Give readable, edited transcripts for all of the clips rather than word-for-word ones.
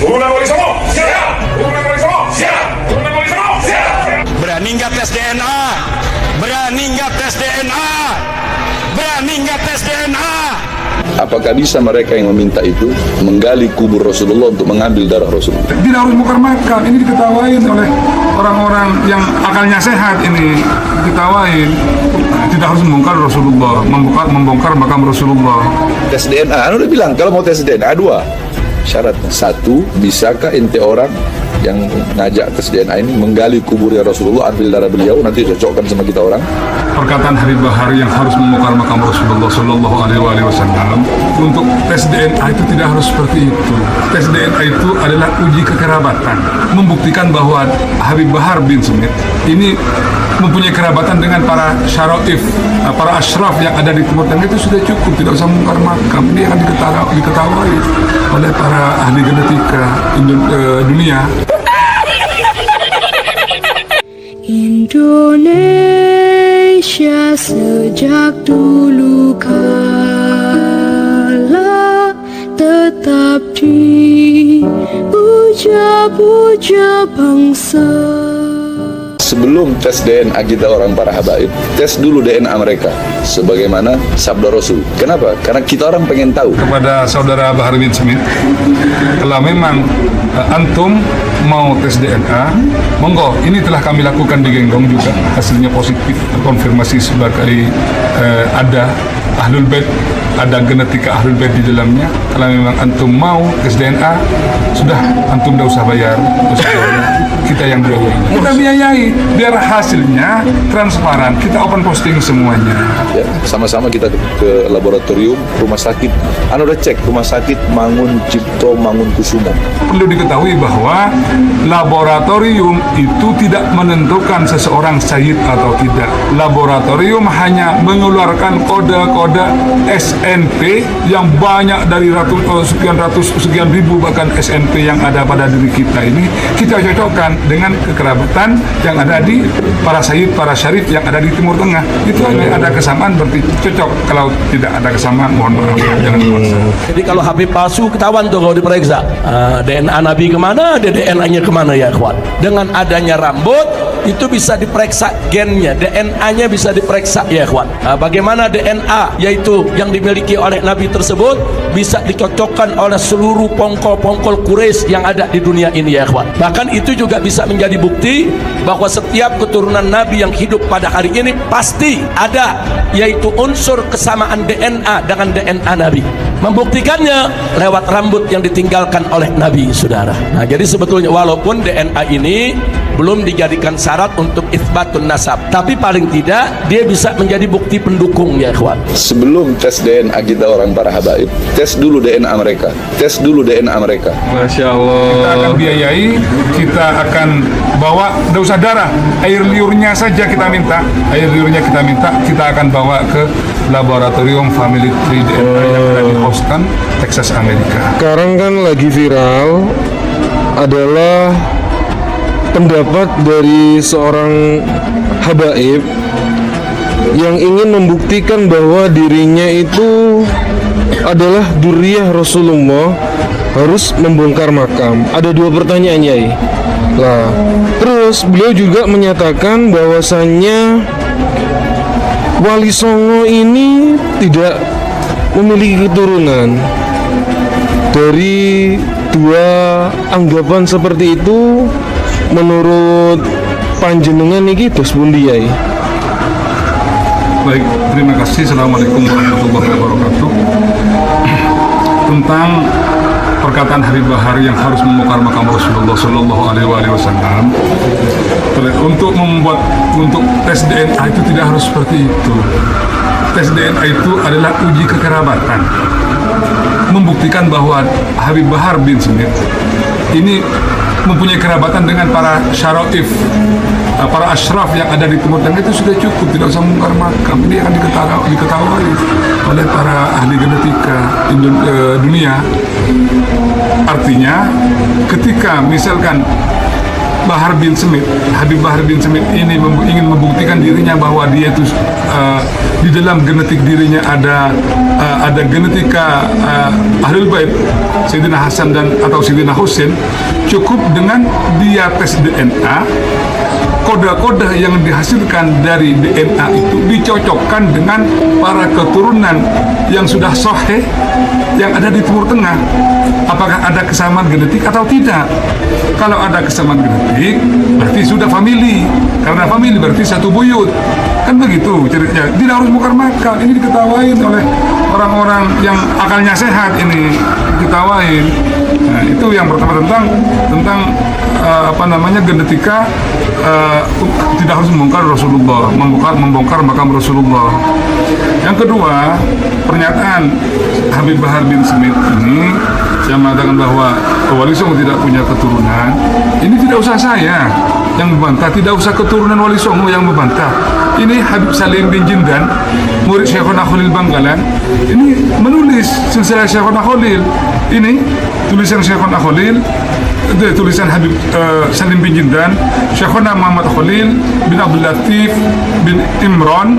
Turunan Wali Songo, siap. Turunan Wali Songo, siap. Turunan Wali Songo, siap. Berani nggak tes DNA? Berani nggak tes DNA? Berani nggak tes DNA? Apakah bisa mereka yang meminta itu menggali kubur Rasulullah untuk mengambil darah Rasulullah? Tidak harus bongkar makam, ini diketawain oleh orang-orang yang akalnya sehat, ini diketawain. Tidak harus membongkar Rasulullah, membongkar makam Rasulullah. Tes DNA, udah bilang kalau mau tes DNA dua syaratnya. Satu, bisakah ente orang yang ngajak tes DNA ini menggali kuburnya Rasulullah, ambil darah beliau, nanti cocokkan sama kita orang. Perkataan Habib Bahari yang harus membongkar makam Rasulullah Shallallahu Alaihi Wasallam untuk tes DNA itu tidak harus seperti itu. Tes DNA itu adalah uji kekerabatan, membuktikan bahwa Habib Bahar bin Smith ini mempunyai kerabatan dengan para syaraif, para asyraf yang ada di Timur Tengah. Itu sudah cukup, tidak usah membongkar makam. Ini akan diketahui oleh para ahli genetika dunia. Indonesia sejak dulu kala tetap dipuja-puja bangsa. Sebelum tes DNA kita orang para habaib, tes dulu DNA mereka sebagaimana sabda Rasul. Kenapa? Karena kita orang pengen tahu. Kepada saudara Bahar bin Smith, kalau memang antum mau tes DNA, monggo, ini telah kami lakukan di Genggong juga, hasilnya positif, terkonfirmasi sebagai ada Ahlul Bait, ada genetika Ahlul Bait di dalamnya. Kalau memang antum mau tes DNA, sudah, antum tidak usah bayar, kita yang biayai. Kita biayai biar hasilnya transparan, kita open posting semuanya. Ya, sama-sama kita ke laboratorium rumah sakit. Anu udah cek rumah sakit Mangun Cipto Mangunkusumo. Perlu diketahui bahwa laboratorium itu tidak menentukan seseorang syahid atau tidak. Laboratorium hanya mengeluarkan kode-kode SNP yang banyak dari sekian ribu bahkan SNP yang ada pada diri kita ini, kita cocokkan dengan kekerabatan yang ada di para syahid, para syarif yang ada di Timur Tengah. Itu ada kesamaan berarti cocok. Kalau tidak ada kesamaan, mohon maaf, jangan dipaksa. Jadi kalau Habib palsu ketahuan tuh kalau diperiksa, DNA Nabi kemana, DNA-nya kemana ya kawan. Dengan adanya rambut itu bisa diperiksa gennya, DNA-nya bisa diperiksa ya kawan. Bagaimana DNA yaitu yang dimiliki oleh Nabi tersebut bisa dicocokkan oleh seluruh pongkol-pongkol Quraisy yang ada di dunia ini ya kawan. Bahkan itu juga bisa menjadi bukti bahwa setiap keturunan Nabi yang hidup pada hari ini pasti ada yaitu unsur kesamaan DNA dengan DNA Nabi. Membuktikannya lewat rambut yang ditinggalkan oleh Nabi, saudara. Nah, jadi sebetulnya walaupun DNA ini belum dijadikan syarat untuk itsbatun nasab, tapi paling tidak dia bisa menjadi bukti pendukung ya kawan. Sebelum tes DNA kita orang para habaib, tes dulu DNA mereka. Tes dulu DNA mereka. Masya Allah. Kita akan biayai, kita akan bawa, tidak usah darah, air liurnya saja kita minta. Air liurnya kita akan bawa ke laboratorium Family Tree DNA yang ada di Houston, Texas, Amerika. Sekarang kan lagi viral adalah pendapat dari seorang habaib yang ingin membuktikan bahwa dirinya itu adalah dzurriyyah Rasulullah, harus membongkar makam. Ada dua pertanyaan, Yai. Lah, terus beliau juga menyatakan bahwasannya Wali Songo ini tidak memiliki keturunan. Dari dua anggapan seperti itu, menurut panjenengan niki dos pundi Yai? Baik, terima kasih. Assalamualaikum warahmatullahi wabarakatuh. Tentang perkataan Habib Bahari yang harus membongkar makam Rasulullah Shallallahu Alaihi Wasallam, untuk tes DNA itu tidak harus seperti itu. Tes DNA itu adalah uji kekerabatan, membuktikan bahwa Habib Bahar bin Smith ini mempunyai kerabatan dengan para syaraif, para asyraf yang ada di Timur Tengah. Itu sudah cukup, tidak usah membongkar makam. Ini akan diketahui oleh para ahli genetika dunia. Artinya ketika misalkan Bahar bin Smith, Habib Bahar bin Smith ini ingin membuktikan dirinya bahwa dia itu di dalam genetik dirinya ada genetika Ahlul Bait, Sayyidina Hasan dan atau Sayyidina Husain, cukup dengan dia tes DNA, kode-kode yang dihasilkan dari DNA itu dicocokkan dengan para keturunan yang sudah sahih yang ada di Timur Tengah. Apakah ada kesamaan genetik atau tidak? Kalau ada kesamaan genetik, berarti sudah famili. Karena famili berarti satu buyut. Kan begitu ceritanya. Tidak harus mukar-makar. Ini diketawain oleh orang-orang yang akalnya sehat ini. Diketawain. Nah, itu yang pertama tentang genetika. Tidak harus membongkar Rasulullah, membongkar makam Rasulullah. Yang kedua, pernyataan Habib Bahar bin Smith ini yang mengatakan bahwa Wali Songo tidak punya keturunan. Ini tidak usah saya yang membantah, tidak usah keturunan Wali Songo yang membantah. Ini Habib Salim bin Jindan, murid Syekhona Khalil Bangkalan, ini menulis silsilah Syekhona Khalil. Ini tulisan Syekhona Khalil, tulisan Habib Salim bin Jindan, Syekhona Muhammad Khalil bin Abdul Latif bin Imran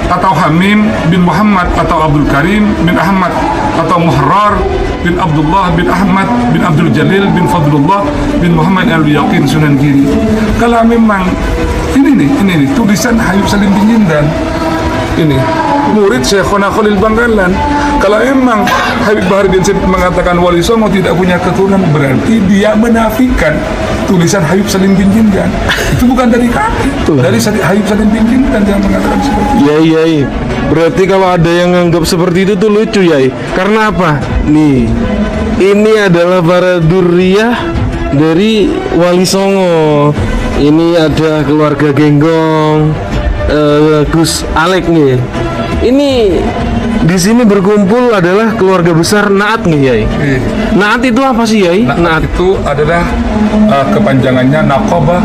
atau Hamim bin Muhammad atau Abdul Karim bin Ahmad atau Muharrar bin Abdullah bin Ahmad bin Abdul Jalil bin Fadlullah bin Muhammad Al-Yaqin Sunan Giri. Kalau memang ini nih tulisan Habib Salim bin Jindan, ini murid Syekhona Khalil Bangkalan. Kalau emang Habib Bahar bin Smith mengatakan Wali Songo tidak punya keturunan, berarti dia menafikan tulisan Habib Salim bin Jindan. Itu bukan dari kami, dari Habib Salim bin Jindan yang mengatakan seperti itu. Iya. Berarti kalau ada yang nganggap seperti itu tuh lucu ya. Karena apa? Nih, ini adalah para duriyah dari Wali Songo. Ini ada keluarga Genggong, Gus Alek nih. Ini di sini berkumpul adalah keluarga besar Naat nih, Yai. Naat itu apa sih, Yai? Naat itu adalah kepanjangannya Naqabah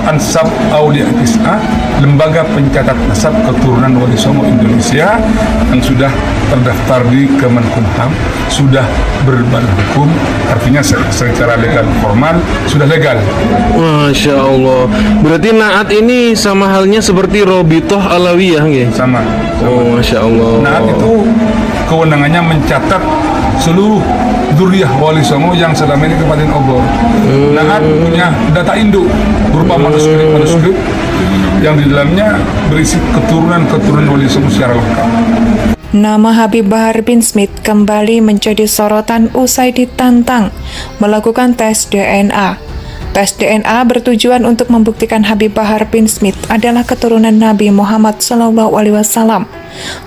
Ansab Aulia Tis'ah, lembaga pencatat nasab keturunan Wali Songo Indonesia yang sudah terdaftar di Kemenkumham, sudah berbadan hukum, artinya secara legal formal sudah legal. Masya Allah. Berarti Naat ini sama halnya seperti Robitoh Alawiyah, ya? Sama. Oh, Masya Allah. Naat itu kewenangannya mencatat seluruh Duriyah Wali Songo yang selama ini Kabupaten Obor. Naat punya data induk berupa manuskrip yang di dalamnya berisi keturunan Wali Songo secara lengkap. Nama Habib Bahar bin Smith kembali menjadi sorotan usai ditantang melakukan tes DNA. Tes DNA bertujuan untuk membuktikan Habib Bahar bin Smith adalah keturunan Nabi Muhammad SAW.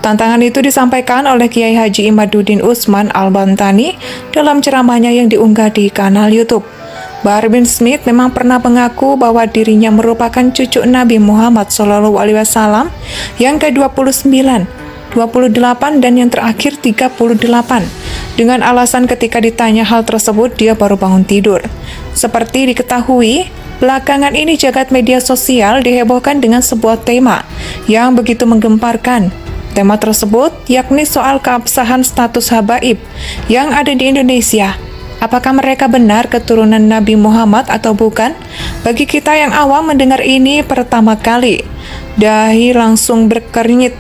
Tantangan itu disampaikan oleh Kiai Haji Imaduddin Usman Al-Bantani dalam ceramahnya yang diunggah di kanal YouTube. Bahar bin Smith memang pernah mengaku bahwa dirinya merupakan cucu Nabi Muhammad SAW yang ke-29, 28, dan yang terakhir 38. Dengan alasan ketika ditanya hal tersebut, dia baru bangun tidur. Seperti diketahui, belakangan ini jagat media sosial dihebohkan dengan sebuah tema yang begitu menggemparkan. Tema tersebut yakni soal keabsahan status habaib yang ada di Indonesia. Apakah mereka benar keturunan Nabi Muhammad atau bukan? Bagi kita yang awam mendengar ini pertama kali, dahi langsung berkernyit.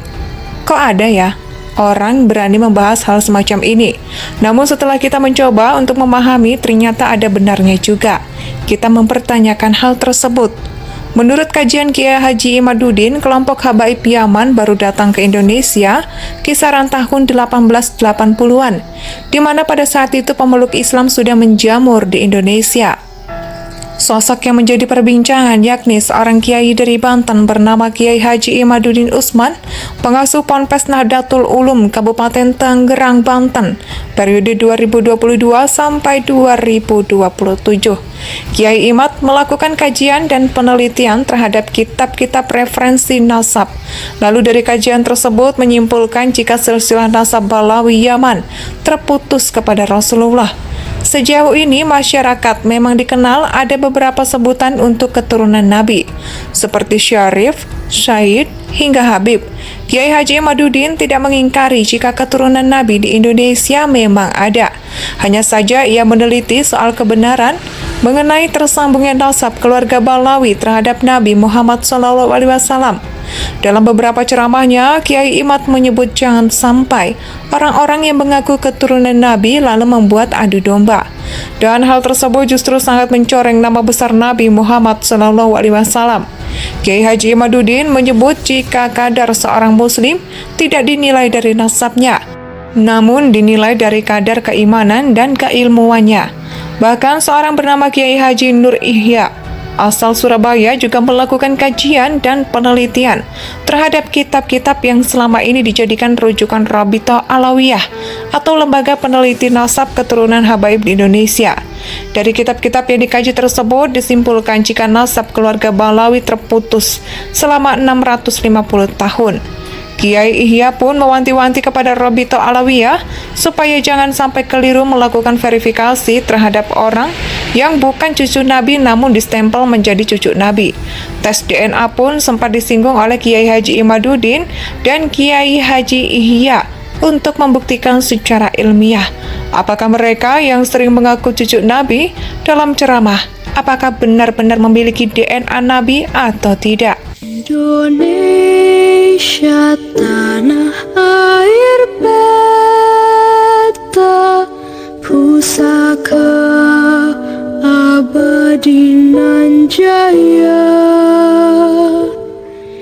Kok ada ya orang berani membahas hal semacam ini? Namun setelah kita mencoba untuk memahami, ternyata ada benarnya juga. Kita mempertanyakan hal tersebut. Menurut kajian Kiai Haji Imaduddin, kelompok habaib Yaman baru datang ke Indonesia kisaran tahun 1880-an, di mana pada saat itu pemeluk Islam sudah menjamur di Indonesia. Sosok yang menjadi perbincangan yakni seorang kiai dari Banten bernama Kiai Haji Imaduddin Usman, pengasuh Ponpes Nahdlatul Ulum Kabupaten Tangerang, Banten, periode 2022 sampai 2027. Kiai Imad melakukan kajian dan penelitian terhadap kitab-kitab referensi nasab. Lalu dari kajian tersebut menyimpulkan jika silsilah nasab Balawi Yaman terputus kepada Rasulullah. Sejauh ini masyarakat memang dikenal ada beberapa sebutan untuk keturunan Nabi, seperti Syarif, Syahid, hingga Habib. Kiai Haji Imaduddin tidak mengingkari jika keturunan Nabi di Indonesia memang ada. Hanya saja ia meneliti soal kebenaran mengenai tersambungnya nasab keluarga Balawi terhadap Nabi Muhammad SAW. Dalam beberapa ceramahnya, Kiai Imad menyebut jangan sampai orang-orang yang mengaku keturunan Nabi lalu membuat adu domba. Dan hal tersebut justru sangat mencoreng nama besar Nabi Muhammad SAW. Kiai Haji Imaduddin menyebut jika kadar seorang muslim tidak dinilai dari nasabnya, namun dinilai dari kadar keimanan dan keilmuannya. Bahkan seorang bernama Kiai Haji Nur Ihya asal Surabaya juga melakukan kajian dan penelitian terhadap kitab-kitab yang selama ini dijadikan rujukan Rabithah Alawiyah atau lembaga peneliti nasab keturunan habaib di Indonesia. Dari kitab-kitab yang dikaji tersebut disimpulkan jika nasab keluarga Balawi terputus selama 650 tahun. Kiai Ihya pun mewanti-wanti kepada Rabithah Alawiyah supaya jangan sampai keliru melakukan verifikasi terhadap orang yang bukan cucu Nabi namun distempel menjadi cucu Nabi. Tes DNA pun sempat disinggung oleh Kiai Haji Imaduddin dan Kiai Haji Ihya untuk membuktikan secara ilmiah apakah mereka yang sering mengaku cucu Nabi dalam ceramah apakah benar-benar memiliki DNA Nabi atau tidak. Indonesia tanah air beta, pusaka abadi nan jaya.